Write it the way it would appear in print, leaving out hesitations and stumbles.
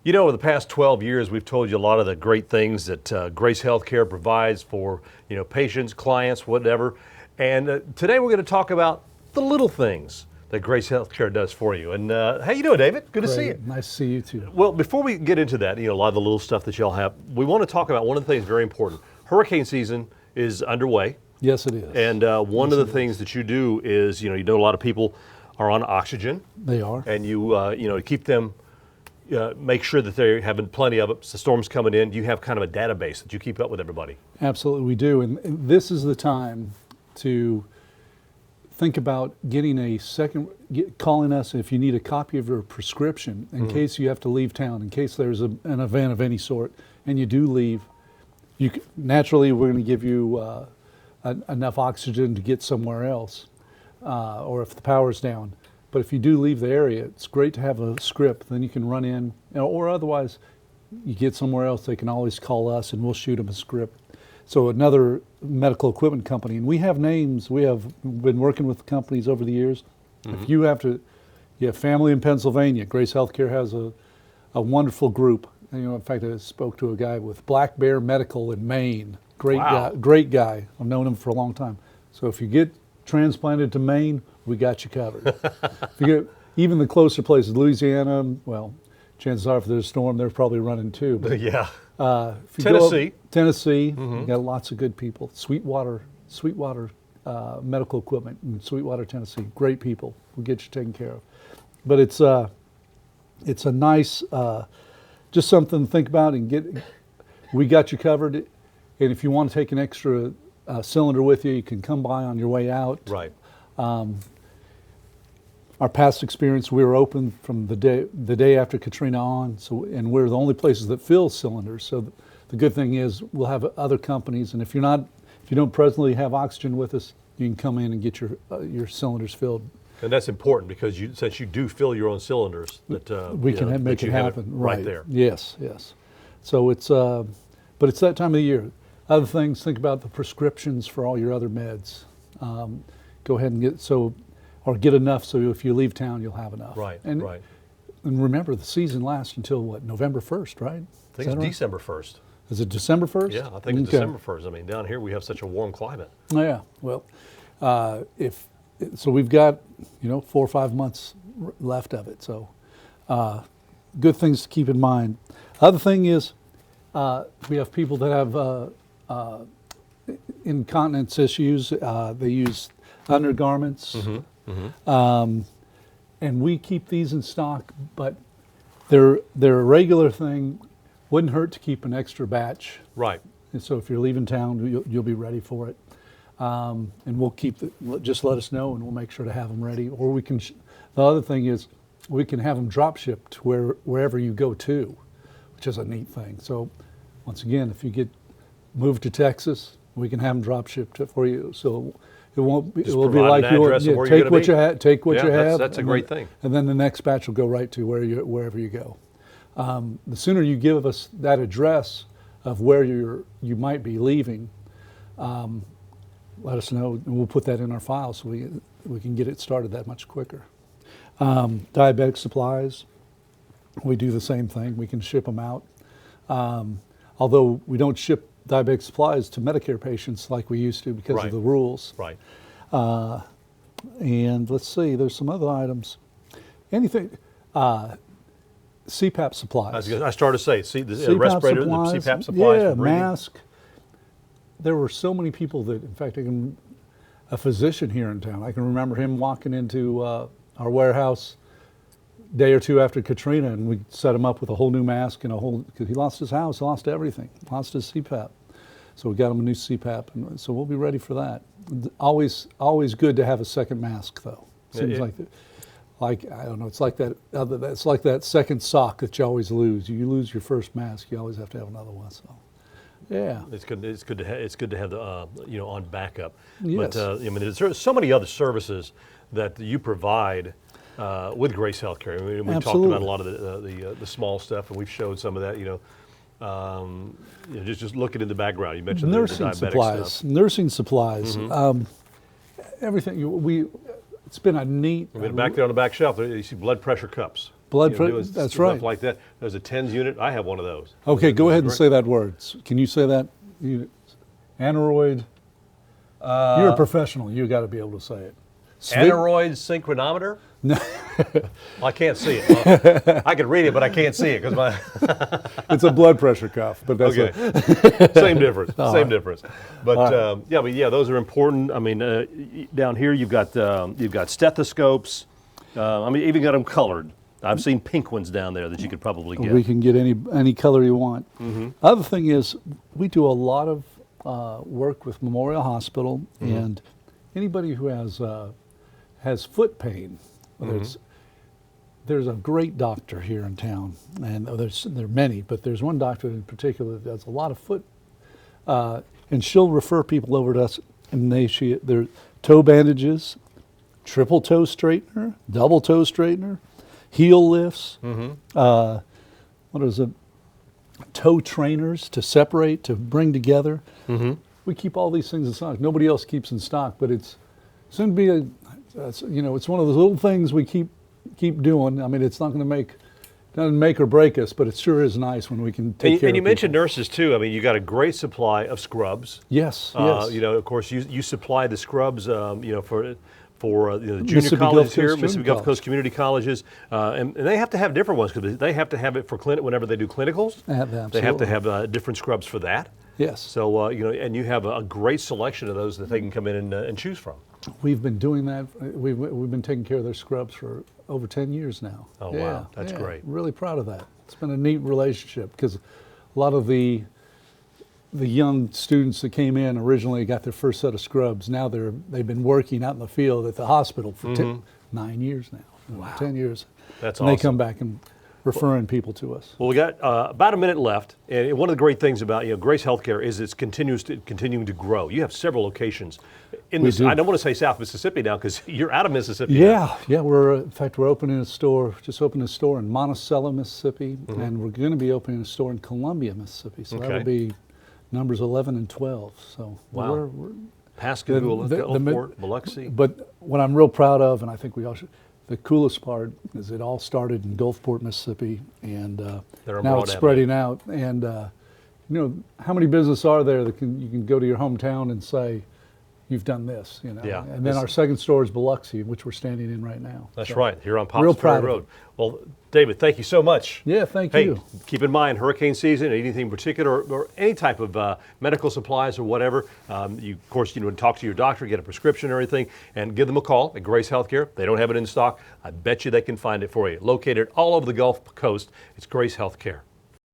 You know, over the past 12 years, we've told you a lot of the great things that Grace Healthcare provides for, patients, clients, whatever. And today we're going to talk about the little things that Grace Healthcare does for you. And how you doing, David? Good to see you. Nice to see you too. Well, before we get into that, a lot of the little stuff that y'all have, we want to talk about one of the things very important. Hurricane season is underway. Yes, it is. And one of the things that you do is, you know a lot of people are on oxygen. They are. And you keep them, make sure that they're having plenty of it. So the storm's coming in. You have kind of a database that you keep up with everybody. Absolutely, we do. And this is the time to think about getting a second, calling us if you need a copy of your prescription in case you have to leave town, in case there's an event of any sort, and you do leave. Naturally, we're going to give you enough oxygen to get somewhere else, or if the power's down. But if you do leave the area, it's great to have a script. Then you can run in, or otherwise, you get somewhere else. They can always call us, and we'll shoot them a script. So another medical equipment company, and we have names. We have been working with companies over the years. If you have family in Pennsylvania, Grace Healthcare has a wonderful group. In fact, I spoke to a guy with Black Bear Medical in Maine. Great guy. I've known him for a long time. So if you get transplanted to Maine, we got you covered. If you get even the closer places, Louisiana, well, chances are if there's a storm, they're probably running too. But Yeah. Tennessee, you got lots of good people. Sweetwater Medical Equipment in Sweetwater, Tennessee. Great people. We'll get you taken care of. But it's a nice, just something to think about and get. We got you covered. And if you want to take an extra cylinder with you, you can come by on your way out. Right. Our past experience, we were open from the day after Katrina on, and we're the only places that fill cylinders. So the good thing is we'll have other companies, and if you don't presently have oxygen with us, you can come in and get your cylinders filled. And that's important because since you do fill your own cylinders, that we can make it happen right there. Yes. So it's but it's that time of the year. Other things, think about the prescriptions for all your other meds. Go ahead and get enough so if you leave town, you'll have enough. Right. And remember, the season lasts until what, November 1st, right? I think it's right? December 1st. Is it December 1st? Yeah, I think it's December 1st. I mean, down here we have such a warm climate. Oh, yeah. Well, so we've got 4 or 5 months left of it. So good things to keep in mind. Other thing is we have people that have incontinence issues. They use undergarments. And we keep these in stock, but they're a regular thing. Wouldn't hurt to keep an extra batch. Right. And so if you're leaving town, you'll be ready for it. And we'll just let us know and we'll make sure to have them ready. Or we can, the other thing is we can have them drop shipped wherever you go to, which is a neat thing. So once again, if you get moved to Texas, we can have them drop shipped for you. So it will be like take what you have. Take what you have. That's a great thing. And then the next batch will go right to wherever you go. The sooner you give us that address of where you might be leaving, let us know, and we'll put that in our file so we can get it started that much quicker. Diabetic supplies, we do the same thing. We can ship them out. Although we don't ship diabetic supplies to Medicare patients like we used to because of the rules. Right. And let's see, there's some other items. Anything, CPAP supplies. I started to say, the CPAP respirator, supplies, the CPAP supplies. Yeah, mask. There were so many people that, in fact, a physician here in town, I can remember him walking into our warehouse a day or two after Katrina, and we set him up with a whole new mask and because he lost his house, lost everything, lost his CPAP. So we got him a new CPAP, and so we'll be ready for that. Always good to have a second mask, though. Seems like I don't know. It's like that. It's like that second sock that you always lose. You lose your first mask, you always have to have another one. So, yeah, it's good to have the on backup. Yes. But there's so many other services that you provide with Grace Healthcare. I mean, we talked about a lot of the small stuff, and we've showed some of that. Just looking in the background. You mentioned the diabetic stuff. Nursing supplies. Everything. It's been a neat. Back there on the back shelf, you see blood pressure cups. Blood doing pressure, that's stuff right. like that. There's a TENS unit. I have one of those. Okay, go Those are ahead and great. say that word. Can you say that? Aneroid. You're a professional. You got to be able to say it. Aneroid synchronometer? No. I can't see it. I can read it, but I can't see it because my. It's a blood pressure cuff, but that's Okay. Same difference. Same right. difference. But those are important. I mean, down here you've got stethoscopes. I mean, even got them colored. I've seen pink ones down there that you could probably get. We can get any color you want. Other thing is, we do a lot of work with Memorial Hospital, and anybody who has foot pain, whether there's a great doctor here in town, and there are many, but there's one doctor in particular that does a lot of foot, and she'll refer people over to us, and they're toe bandages, triple toe straightener, double toe straightener, heel lifts, what is it, toe trainers to separate, to bring together. We keep all these things in stock. Nobody else keeps in stock, but it's soon to be it's one of those little things we keep doing. I mean, it's not going to doesn't make or break us, but it sure is nice when we can take care of And you mentioned people. nurses too. I mean, you got a great supply of scrubs. Yes, You yes. know, of course, you supply the scrubs. For the junior Mississippi colleges Gulf here, Coast Mississippi Junior Gulf Coast community colleges, and they have to have different ones because they have to have it for clinic whenever they do clinicals. They have Absolutely. to have different scrubs for that. Yes. So and you have a great selection of those that they can come in and choose from. We've been doing that. We've been taking care of their scrubs for over 10 years now. Oh, wow. That's great. Really proud of that. It's been a neat relationship because a lot of the young students that came in originally got their first set of scrubs. Now they've been working out in the field at the hospital for 9 years now. Wow. 10 years. That's and awesome. they come back and referring people to us. Well, we got about a minute left, and one of the great things about Grace Healthcare is it's continuing to grow. You have several locations in this. do. I don't want to say South Mississippi now because you're out of Mississippi. now. Yeah. In fact, we're opening a store. Just opened a store in Monticello, Mississippi, and we're going to be opening a store in Columbia, Mississippi. So that'll be numbers 11 and 12. So Wow. we're Pascagoula, the- Gulfport, Biloxi. But what I'm real proud of, and I think we all should, the coolest part is it all started in Gulfport, Mississippi, and They're now abroad, it's haven't spreading out. And how many businesses are there that you can go to your hometown and say, you've done this, Yeah. And then our second store is Biloxi, which we're standing in right now. That's So, right, here on real Pops proud Ferry of Road. Well, David, thank you so much. Yeah, thank Hey, you. keep in mind, hurricane season, anything in particular, or any type of medical supplies or whatever, you, of course, talk to your doctor, get a prescription or anything, and give them a call at Grace Healthcare. If they don't have it in stock, I bet you they can find it for you. Located all over the Gulf Coast, it's Grace Healthcare.